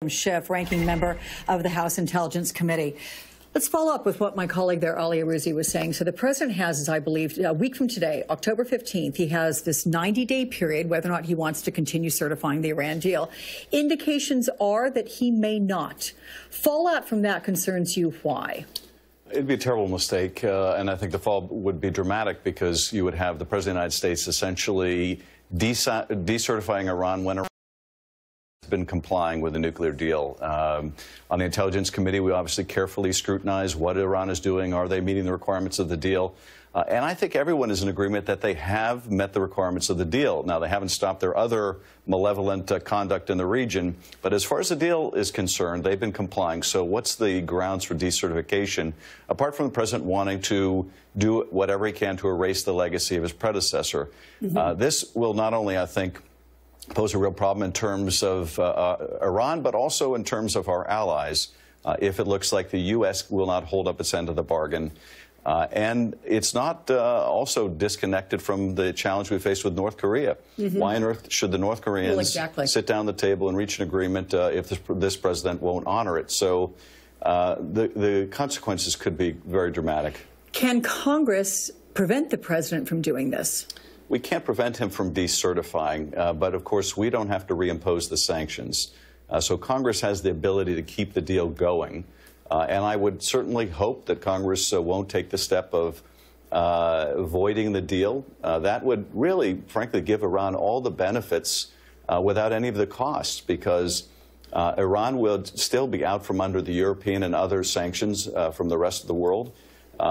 Schiff, ranking member of the House Intelligence Committee. Let's follow up with what my colleague there, Ali Arouzi, was saying. So the president has, as I believe, a week from today, October 15th, he has this 90-day period, whether or not he wants to continue certifying the Iran deal. Indications are that he may not. Fallout from that concerns you. Why? It'd be a terrible mistake, and I think the fall would be dramatic because you would have the President of the United States essentially decertifying Iran when Iran has been complying with the nuclear deal. On the Intelligence Committee, we obviously carefully scrutinize what Iran is doing. Are they meeting the requirements of the deal? And I think everyone is in agreement that they have met the requirements of the deal. Now, they haven't stopped their other malevolent conduct in the region, but as far as the deal is concerned, they've been complying. So what's the grounds for decertification, apart from the president wanting to do whatever he can to erase the legacy of his predecessor? This will not only, I think, pose a real problem in terms of Iran, but also in terms of our allies, if it looks like the U.S. will not hold up its end of the bargain. And it's not also disconnected from the challenge we faced with North Korea. Why on earth should the North Koreans sit down at the table and reach an agreement if this president won't honor it? So the consequences could be very dramatic. Can Congress prevent the president from doing this? We can't prevent him from decertifying, but of course we don't have to reimpose the sanctions. So Congress has the ability to keep the deal going. And I would certainly hope that Congress won't take the step of voiding the deal. That would really, frankly, give Iran all the benefits without any of the costs, because Iran will still be out from under the European and other sanctions from the rest of the world.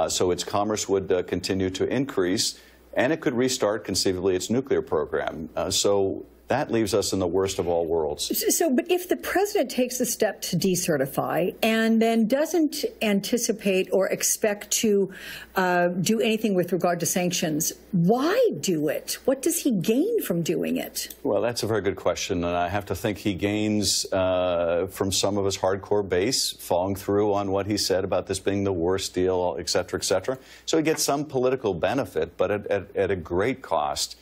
So its commerce would continue to increase, and it could restart, conceivably, its nuclear program. So that leaves us in the worst of all worlds. But if the president takes the step to decertify and then doesn't anticipate or expect to do anything with regard to sanctions, why do it? What does he gain from doing it? Well, that's a very good question, and I have to think he gains from some of his hardcore base, following through on what he said about this being the worst deal, et cetera, et cetera. So he gets some political benefit, but at a great cost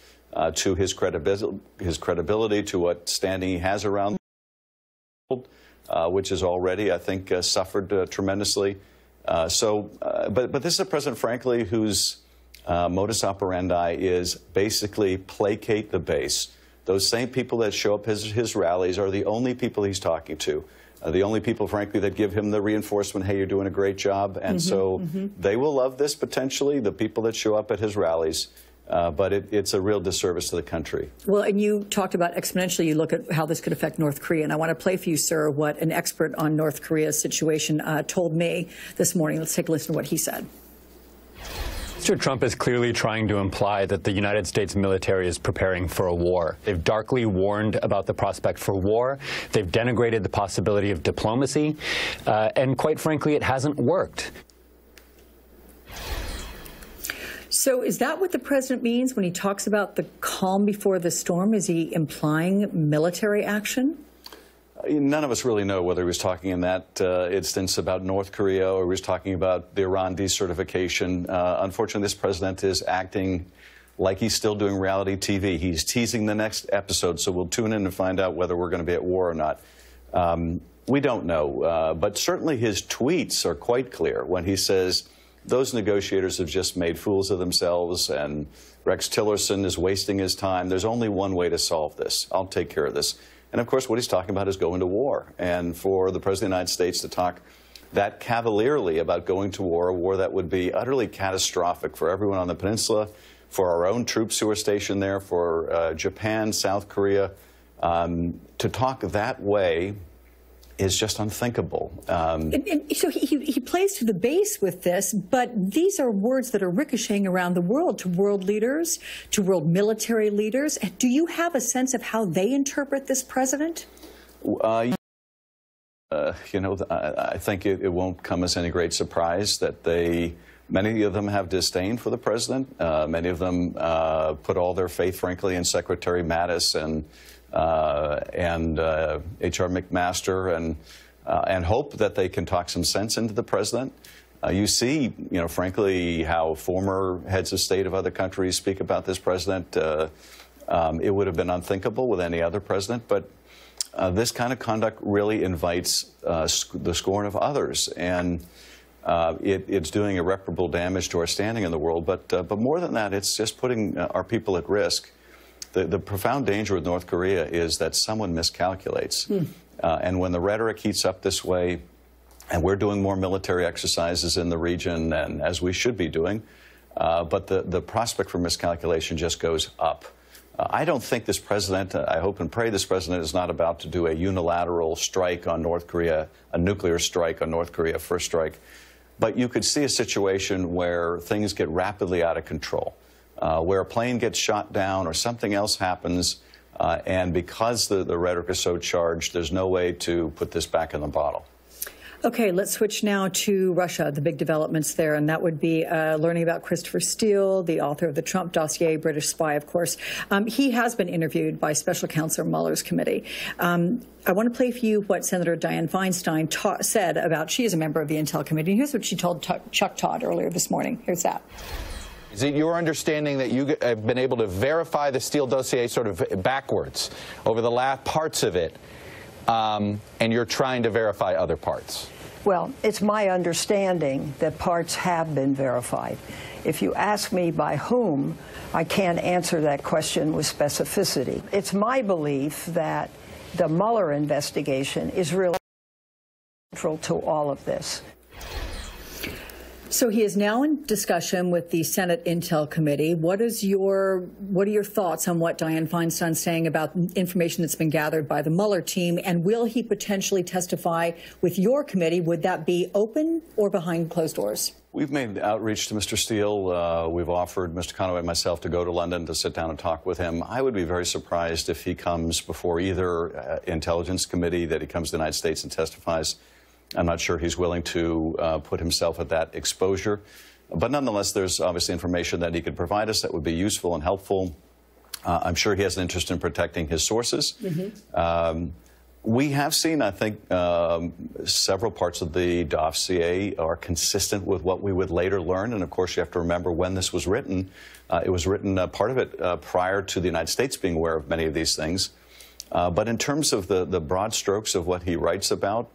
to his credibility, to what standing he has around the world, which has already, I think, suffered tremendously. But this is a president, frankly, whose modus operandi is basically placate the base. Those same people that show up at his rallies are the only people he's talking to. The only people, frankly, that give him the reinforcement, hey, you're doing a great job. And they will love this, potentially, the people that show up at his rallies. But it's a real disservice to the country. Well, and you talked about exponentially, you look at how this could affect North Korea. And I want to play for you, sir, what an expert on North Korea's situation told me this morning. Let's take a listen to what he said. Mr. Trump is clearly trying to imply that the United States military is preparing for a war. They've darkly warned about the prospect for war. They've denigrated the possibility of diplomacy. And quite frankly, it hasn't worked. So is that what the president means when he talks about the calm before the storm? Is he implying military action? None of us really know whether he was talking in that instance about North Korea or he was talking about the Iran decertification. Unfortunately, this president is acting like he's still doing reality TV. He's teasing the next episode, so we'll tune in and find out whether we're going to be at war or not. We don't know, but certainly his tweets are quite clear when he says those negotiators have just made fools of themselves and Rex Tillerson is wasting his time. There's only one way to solve this. I'll take care of this. And, of course, what he's talking about is going to war. And for the President of the United States to talk that cavalierly about going to war, a war that would be utterly catastrophic for everyone on the peninsula, for our own troops who are stationed there, for Japan, South Korea, to talk that way is just unthinkable. So he plays to the base with this, but these are words that are ricocheting around the world to world leaders, to world military leaders. Do you have a sense of how they interpret this president? You know, I think it won't come as any great surprise that many of them have disdain for the president. Many of them put all their faith, frankly, in Secretary Mattis and H.R. McMaster and hope that they can talk some sense into the president. You see, you know, frankly, how former heads of state of other countries speak about this president. It would have been unthinkable with any other president, but this kind of conduct really invites the scorn of others, and it's doing irreparable damage to our standing in the world. But more than that, it's just putting our people at risk. The profound danger with North Korea is that someone miscalculates. And when the rhetoric heats up this way, and we're doing more military exercises in the region, and as we should be doing, but the prospect for miscalculation just goes up. I don't think this president, I hope and pray this president is not about to do a unilateral strike on North Korea, a nuclear strike on North Korea, first strike. But you could see a situation where things get rapidly out of control, where a plane gets shot down or something else happens, and because the rhetoric is so charged, there's no way to put this back in the bottle. Okay, let's switch now to Russia, the big developments there, and that would be learning about Christopher Steele, the author of the Trump dossier, British spy, of course. He has been interviewed by Special Counsel Mueller's committee. I want to play for you what Senator Dianne Feinstein said about, she is a member of the Intel Committee, and here's what she told Chuck Todd earlier this morning. Here's that. Is it your understanding that you have been able to verify the Steele dossier sort of backwards over the last parts of it, and you're trying to verify other parts? Well, it's my understanding that parts have been verified. If you ask me by whom, I can't answer that question with specificity. It's my belief that the Mueller investigation is really central to all of this. So he is now in discussion with the Senate Intel Committee. What are your thoughts on what Dianne Feinstein's saying about information that's been gathered by the Mueller team? And will he potentially testify with your committee? Would that be open or behind closed doors? We've made outreach to Mr. Steele. We've offered Mr. Conaway and myself to go to London to sit down and talk with him. I would be very surprised if he comes before either Intelligence Committee, that he comes to the United States and testifies. I'm not sure he's willing to put himself at that exposure. But nonetheless, there's obviously information that he could provide us that would be useful and helpful. I'm sure he has an interest in protecting his sources. We have seen, I think, several parts of the dossier are consistent with what we would later learn. And of course, you have to remember when this was written. It was written, part of it, prior to the United States being aware of many of these things. But in terms of the broad strokes of what he writes about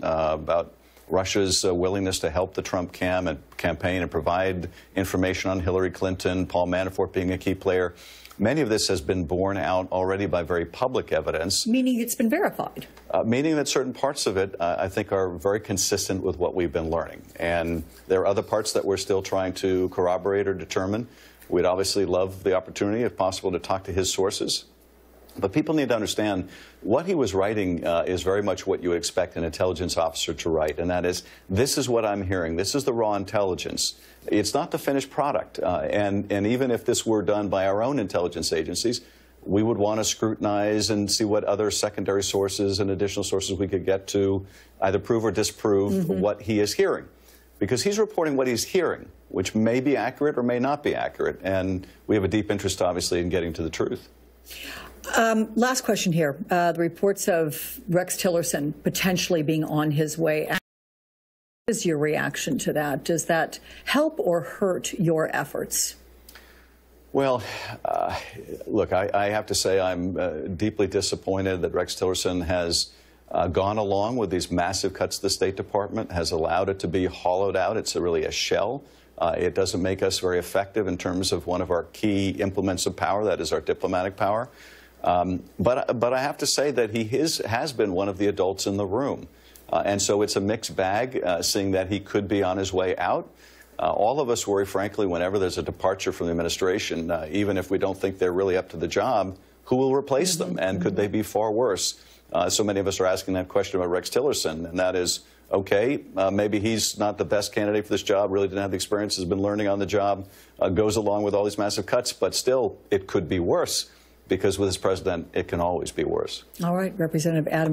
Russia's willingness to help the Trump campaign and provide information on Hillary Clinton, Paul Manafort being a key player, many of this has been borne out already by very public evidence. Meaning it's been verified. Meaning that certain parts of it, I think, are very consistent with what we've been learning. And there are other parts that we're still trying to corroborate or determine. We'd obviously love the opportunity, if possible, to talk to his sources. But people need to understand what he was writing is very much what you would expect an intelligence officer to write, and that is, this is what I'm hearing. This is the raw intelligence. It's not the finished product. And even if this were done by our own intelligence agencies, we would want to scrutinize and see what other secondary sources and additional sources we could get to either prove or disprove what he is hearing. Because he's reporting what he's hearing, which may be accurate or may not be accurate. And we have a deep interest, obviously, in getting to the truth. Last question here. The reports of Rex Tillerson potentially being on his way. What is your reaction to that? Does that help or hurt your efforts? Well, look, I have to say I'm deeply disappointed that Rex Tillerson has gone along with these massive cuts to the State Department, has allowed it to be hollowed out. It's really a shell. It doesn't make us very effective in terms of one of our key implements of power, that is our diplomatic power. But I have to say that he has been one of the adults in the room. And so it's a mixed bag, seeing that he could be on his way out. All of us worry, frankly, whenever there's a departure from the administration, even if we don't think they're really up to the job, who will replace them? And could they be far worse? So many of us are asking that question about Rex Tillerson, and that is, okay, maybe he's not the best candidate for this job, really didn't have the experience, has been learning on the job, goes along with all these massive cuts, but still, it could be worse, because with this president, it can always be worse. All right, Representative Adam.